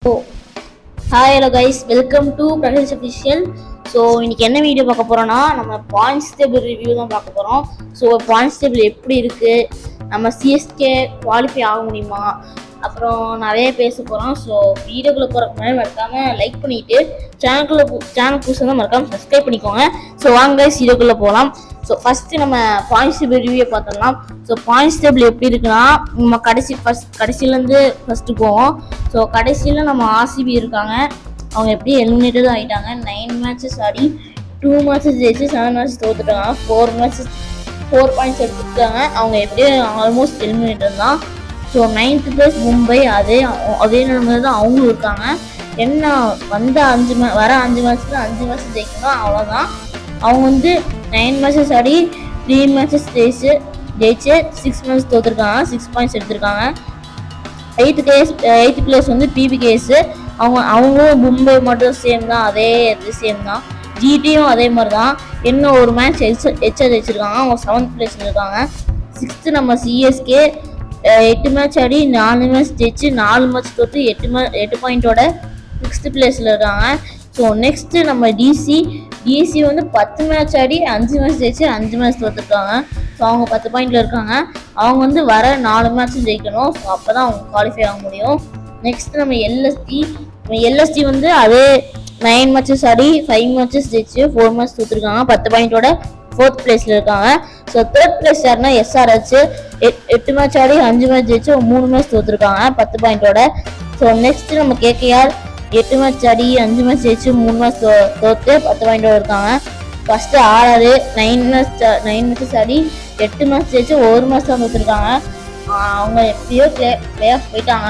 Hi hello guys, welcome to பிரகல்ஸ் official. So இன்னைக்கு என்ன வீடியோ பார்க்க போகிறோன்னா, நம்ம பாயிண்ட்ஸ் டேபிள் ரிவ்யூ தான் பார்க்க போகிறோம். ஸோ பாயிண்ட்ஸ் டேபிள் எப்படி இருக்குது, நம்ம சிஎஸ்கே குவாலிஃபை ஆக முடியுமா, அப்புறம் நிறைய பேச போகிறோம். ஸோ வீடியோக்குள்ளே போகிறதுக்கு முன்னாடி மறக்காமல் லைக் பண்ணிவிட்டு சேனல் புதுசாக தான் மறக்காமல் சப்ஸ்கிரைப் பண்ணிக்கோங்க. ஸோ வாங்க கைஸ் வீடியோக்குள்ளே போகலாம். ஸோ ஃபஸ்ட்டு நம்ம பாயிண்ட்ஸ் டேபிள் ரிவ்யூ பார்த்தோம்னா, ஸோ பாயிண்ட்ஸ் டேபிள் எப்படி இருக்குன்னா, நம்ம கடைசியிலேருந்து ஃபஸ்ட்டு போவோம். ஸோ கடைசியில் நம்ம ஆர்சிபி இருக்காங்க. அவங்க எப்படி எலிமினேட்டட் ஆகிட்டாங்க. 9 மேட்சஸ் ஆடி 2 மேட்சஸ் ஜெயிச்சு 7 மேட்சஸ் தோத்துட்டாங்க. 4 பாயிண்ட்ஸ் எடுத்துட்டாங்க. அவங்க எப்படியும் ஆல்மோஸ்ட் எலிமினேட்டட் தான். ஸோ 9th பிளேஸ் மும்பை, அதே நிலைமையில தான் அவங்களும் இருக்காங்க. என்ன வர 5 மேட்ச்சில் 5 மேட்ச் ஜெயிக்கணும், அவ்வளோதான். அவங்க வந்து 9 மேட்சஸ் ஆடி 3 மேட்சஸ் ஜெயிச்சு 6 மேட்ச் தோத்துருக்காங்க. 6 பாயிண்ட்ஸ் எடுத்திருக்காங்க. 8th பிளேஸ் வந்து பிபிகேஎஸ். அவங்களும் மும்பை மட்டும் சேம் தான், சேம் தான். ஜிடியும் அதே மாதிரி தான். இன்னும் ஒரு மேட்ச் எச்சா ஜெயிச்சிருக்காங்க. அவங்க 7th பிளேஸ்ல இருக்காங்க. 6th நம்ம சிஎஸ்கே 8 மேட்ச் ஆடி 4 மேட்ச் ஜெயிச்சு 4 மேட்ச் தோற்று 8 பாயிண்டோட 6th பிளேஸ்ல இருக்காங்க. ஸோ நெக்ஸ்ட் நம்ம டிசி வந்து 10 மேட்ச் ஆடி 5 மேட்ச் ஜெயிச்சு 5 மேட்ச் தோத்துருக்காங்க. ஸோ அவங்க 10 பாயிண்ட்ல இருக்காங்க. அவங்க வந்து வர 4 மேட்ச்சும் ஜெயிக்கணும். ஸோ அப்போ தான் அவங்க குவாலிஃபை ஆக முடியும். நெக்ஸ்ட் நம்ம எல்எஸ்டி வந்து அதே 9 மேட்சஸ் ஆடி 5 மேட்சஸ் ஜெயிச்சு 4 மேட்ச் தோத்துருக்காங்க. 10 பாயிண்டோட 4th பிளேஸ்ல இருக்காங்க. ஸோ 3rd பிளேஸ் யாருன்னா எஸ்ஆர்ஹெச். 8 மேட்ச் ஆடி 5 மேட்ச் ஜெயிச்சு 3 மேட்ச் தோத்துருக்காங்க 10 பாயிண்டோட. ஸோ நெக்ஸ்ட் நம்ம கேகேஆர் 8 மேட்ச் ஆடி 5 மேட்ச் ஜெயிச்சு 3 மேட்ச் தோத்து 10 பாயிண்டோட இருக்காங்க. ஃபர்ஸ்ட் ஆர்ஆர் 9 மேட்சஸ் ஆடி 8 மேட்ச் ஜெயிச்சு 1 மேட்ச் தான் தோத்துருக்காங்க. அவங்க எப்படியோ பிளே ஆஃப் போயிட்டாங்க.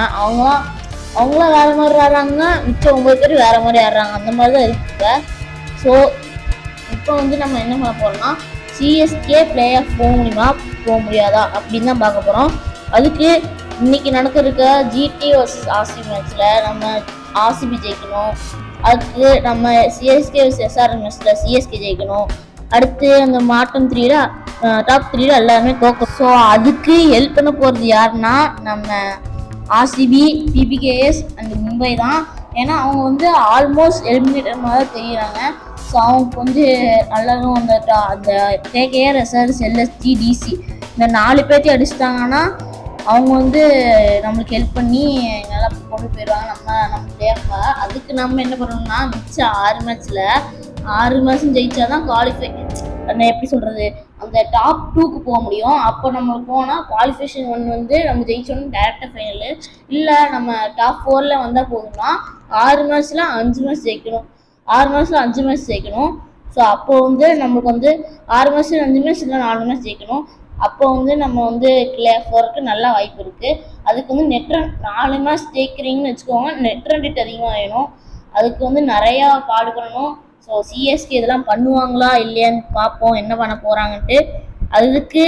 அவங்களாம் வேற மாதிரி ஆடுறாங்க, மிச்சம் 9 பேர் வேற மாதிரி ஆடுறாங்க. அந்த மாதிரி தான் இருக்குங்க. ஸோ இப்போ வந்து நம்ம என்ன பண்ண போறோம்னா, சிஎஸ்கே பிளே ஆஃப் போக முடியாதா அப்படின்னு தான் பார்க்க போறோம். அதுக்கு இன்னைக்கு நடக்க ஜிடி வர்சஸ் ஆர்சிபி மேட்ச்ல நம்ம ஆர்சிபி ஜெயிக்கணும். அதுக்கு நம்ம சிஎஸ்கே வர்சஸ் எஸ்ஆர்எம் மேட்ச்ல சிஎஸ்கே ஜெயிக்கணும். அடுத்து அந்த மாட்டம் டாப் 3ல எல்லாருமே தோக்கணும். ஸோ அதுக்கு ஹெல்ப் பண்ண போகிறது யாருன்னா, நம்ம ஆர்சிபி, பிபிகேஎஸ் அண்ட் மும்பை தான். ஏன்னா அவங்க வந்து ஆல்மோஸ்ட் எலிமினேட்டர் மாதிரி தெரியுறாங்க. ஸோ அவங்க வந்து எல்லாரும் அந்த கேகேஆர், எஸ்ஆர்எஸ், எல்எஸ்டி, டிசி இந்த 4 பேர்த்தையும் அடிச்சிட்டாங்கன்னா அவங்க வந்து நம்மளுக்கு ஹெல்ப் பண்ணி நல்லா கொண்டு போயிடுவாங்க நம்ம பிளேயர்ஸை. அதுக்கு நம்ம என்ன பண்ணணும்னா, மிச்சம் 6 மேட்சும் ஜெயிச்சா தான் குவாலிஃபை, எப்படி சொல்கிறது, அந்த டாப் 2க்கு போக முடியும். அப்போ நம்ம போனால் குவாலிஃபிகேஷன் 1 வந்து நம்ம ஜெயிச்சோன்னு டேரெக்டாக ஃபைனலு. இல்லை நம்ம டாப் 4ல் வந்தால் போதும்னா 6 மேட்ச்சில் 5 மேட்ச் ஜெயிக்கணும். 6 மேட்ச்சில் 5 மேட்ச் ஜெயிக்கணும். ஸோ அப்போ வந்து நமக்கு வந்து 6 மேட்ச்சில் 5 மேட்ச் இல்லை 4 மேட்ச் ஜெயிக்கணும். அப்போ வந்து நம்ம வந்து கிளியர் போகிறதுக்கு நல்லா வாய்ப்பு இருக்குது. அதுக்கு வந்து நெட் ரன் 4 மேட்ச் ஜெயிக்கிறீங்கன்னு வச்சுக்கோங்க, நெட் ரன் ரேட் அதிகமாக வேணும். அதுக்கு வந்து நிறையா பாடுபடணும். ஸோ சிஎஸ்கே இதெல்லாம் பண்ணுவாங்களா இல்லையான்னு பார்ப்போம், என்ன பண்ண போகிறாங்கன்ட்டு. அதுக்கு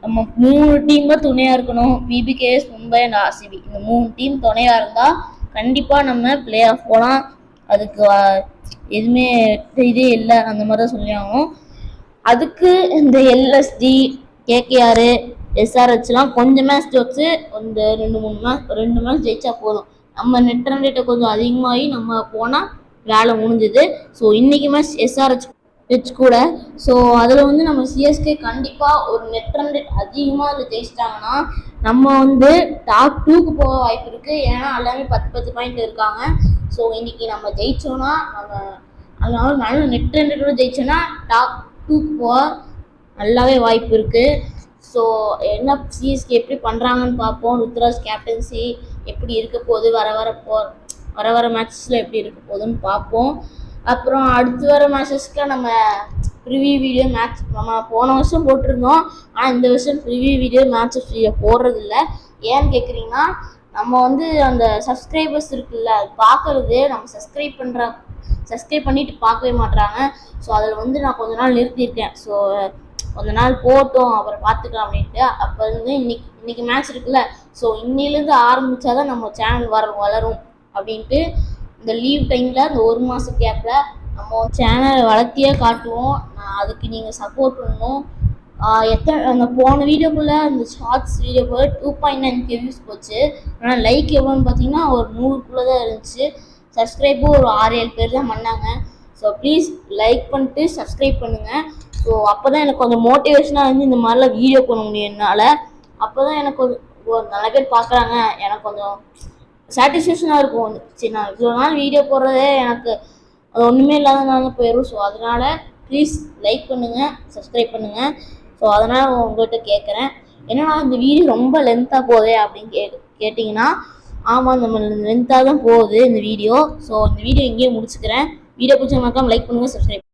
நம்ம 3 டீம் தான் துணையாக இருக்கணும். பிபிகேஎஸ், மும்பை அண்ட் ஆர்சிபி, இந்த 3 டீம் துணையாக இருந்தால் கண்டிப்பாக நம்ம பிளே ஆஃப் போகலாம். அதுக்கு எதுவுமே இதே இல்லை, அந்த மாதிரி தான் சொல்லி ஆகணும். அதுக்கு இந்த எல்எஸ்டி, கேகேஆர், எஸ்ஆர்ஹெச்லாம் கொஞ்சம் மேட்ச் ஜெயிச்சு இந்த 2 மேட்ச் ஜெயிச்சா போதும். நம்ம நெட் ரன் ரேட்டை கொஞ்சம் அதிகமாகி நம்ம போனால் வேலை முடிஞ்சுது. ஸோ இன்னைக்கு மேட்ச் எஸ்ஆர்ஹெச் கூட. ஸோ அதில் வந்து நம்ம சிஎஸ்கே கண்டிப்பாக ஒரு நெட் ரன் ரேட் அதிகமாக அதில் ஜெயிச்சிட்டாங்கன்னா நம்ம வந்து டாப் 2க்கு போக வாய்ப்பு இருக்குது. ஏன்னா எல்லாமே 10 பாயிண்ட் இருக்காங்க. ஸோ இன்னைக்கு நம்ம ஜெயிச்சோன்னா அதனால நல்ல நெட் ரன் ரேட்டோட ஜெயிச்சோன்னா டாப் 2க்கு போக நல்லாவே வாய்ப்பு இருக்குது. ஸோ என்ன சிஎஸ்கே எப்படி பண்ணுறாங்கன்னு பார்ப்போம். ருத்ராஜ் கேப்டன்சி எப்படி இருக்க போகுது, வர மேட்சஸில் எப்படி இருக்க போகுதுன்னு பார்ப்போம். அப்புறம் அடுத்து வர மேட்சஸ்க்கு நம்ம ப்ரிவியூ வீடியோ மேட்ச் நம்ம போன வருஷம் போட்டிருந்தோம். ஆனால் இந்த வருஷம் ப்ரிவியூ வீடியோ மேட்சஸ் போடுறதில்ல. ஏன்னு கேட்குறீங்கன்னா, நம்ம வந்து அந்த சப்ஸ்கிரைபர்ஸ் இருக்குல்ல, அது பார்க்கறது நம்ம சப்ஸ்கிரைப் பண்ணிட்டு பார்க்கவே மாட்டுறாங்க. ஸோ அதில் வந்து நான் கொஞ்ச நாள் நிறுத்தியிருக்கேன். ஸோ கொஞ்ச நாள் போட்டோம், அப்புறம் பார்த்துக்கலாம் அப்படின்ட்டு. அப்போ வந்து இன்னைக்கு மேட்ச் இருக்குல்ல, ஸோ இன்னிலேருந்து ஆரம்பித்தாதான் நம்ம சேனல் வளரும் அப்படின்ட்டு இந்த லீவ் டைமில் இந்த 1 மாதம் கேப்பில் நம்ம சேனலை வளர்த்தியே காட்டுவோம். அதுக்கு நீங்கள் சப்போர்ட் பண்ணணும். அந்த போன வீடியோக்குள்ள அந்த ஷார்ட்ஸ் வீடியோக்குள்ள 2.9K வியூஸ் போச்சு. ஆனால் லைக் எவ்வளோன்னு பார்த்தீங்கன்னா ஒரு 100குள்ளே தான் இருந்துச்சு. சப்ஸ்கிரைப்பும் ஒரு 6-7 பேர் தான் பண்ணாங்க. ஸோ ப்ளீஸ் லைக் பண்ணிட்டு சப்ஸ்கிரைப் பண்ணுங்கள். ஸோ அப்போ தான் எனக்கு கொஞ்சம் மோட்டிவேஷனாக இருந்து இந்த மாதிரிலாம் வீடியோ பண்ண முடியும் என்னால். அப்போ தான் எனக்கு ஒரு நிறைய பேர் பார்க்குறாங்க, எனக்கு கொஞ்சம் சாட்டிஸ்ஃபேக்ஷனாக இருக்கும். சரி, நான் இவ்வளோ நாள் வீடியோ போடுறதே எனக்கு அது ஒன்றுமே இல்லாதனால போயிடும். ஸோ அதனால் ப்ளீஸ் லைக் பண்ணுங்கள், சப்ஸ்கிரைப் பண்ணுங்கள். ஸோ அதனால் உங்கள்கிட்ட கேட்குறேன், என்னன்னா இந்த வீடியோ ரொம்ப லென்த்தாக போகுது அப்படின்னு கேட்டிங்கன்னா, ஆமாம் நம்ம லென்த்தாக தான் போகுது இந்த வீடியோ. ஸோ இந்த வீடியோ இங்கேயே முடிச்சுக்கிறேன். வீடியோ பிடிச்ச மறக்காம லைக் பண்ணுங்கள், சப்ஸ்கிரைப்